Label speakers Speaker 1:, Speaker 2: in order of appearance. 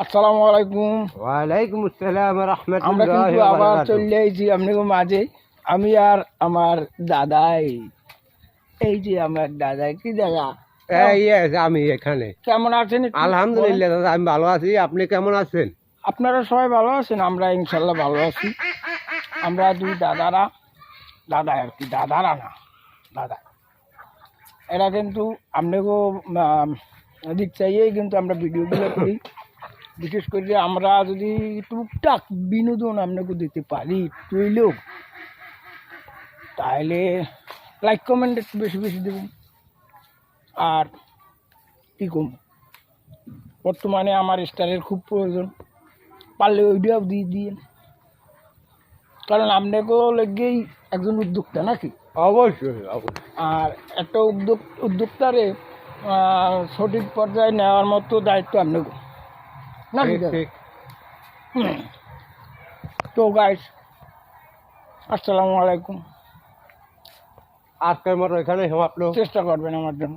Speaker 1: আসসালামু আলাইকুম।
Speaker 2: ওয়ালাইকুম আসসালাম
Speaker 1: আমরা
Speaker 2: রাহমাতুল্লাহি
Speaker 1: কিন্তু
Speaker 2: ওয়া
Speaker 1: আবার
Speaker 2: বারাকাতুহু।
Speaker 1: চলে এসেছি আপনাকে মাঝে। আমি আর আমার দাদাই, এই যে আমার দাদা, কি দাদা
Speaker 2: আমি এখানে।
Speaker 1: কেমন আছেন একটু বলেন?
Speaker 2: আলহামদুলিল্লাহ দাদা, আমি ভালো আছি। আপনি কেমন আছেন?
Speaker 1: আপনারা সবাই ভালো আছেন? আমরা ইনশাল্লাহ ভালো আছি। আমরা দুই দাদারা, দাদা আর কি, দাদারা না দাদা, এরা কিন্তু আপনাকেও দিক চাইয়েই কিন্তু আমরা ভিডিওগুলো করি। বিশেষ করে আমরা যদি টুকটাক বিনোদন আপনাকে দিতে পারি তুইলেও, তাহলে লাইক কমেন্ট একটু বেশি বেশি দেবেন। আর কী কম, বর্তমানে আমার স্টারের খুব প্রয়োজন, পারলে ওইটাও দিয়ে দিয়ে, কারণ আপনাকেও লেগেই একজন উদ্যোক্তা নাকি।
Speaker 2: অবশ্যই অবশ্যই।
Speaker 1: আর একটা উদ্যোক্তারে সঠিক পর্যায়ে নেওয়ার মতো দায়িত্ব আপনাকে নাকি
Speaker 2: ঠিক,
Speaker 1: দাদা?
Speaker 2: ঠিক।
Speaker 1: তো গাইস, আসসালামু আলাইকুম।
Speaker 2: আজকের মতো এখানে সমাপ্ত।
Speaker 1: চেষ্টা করবেন আমার জন্য।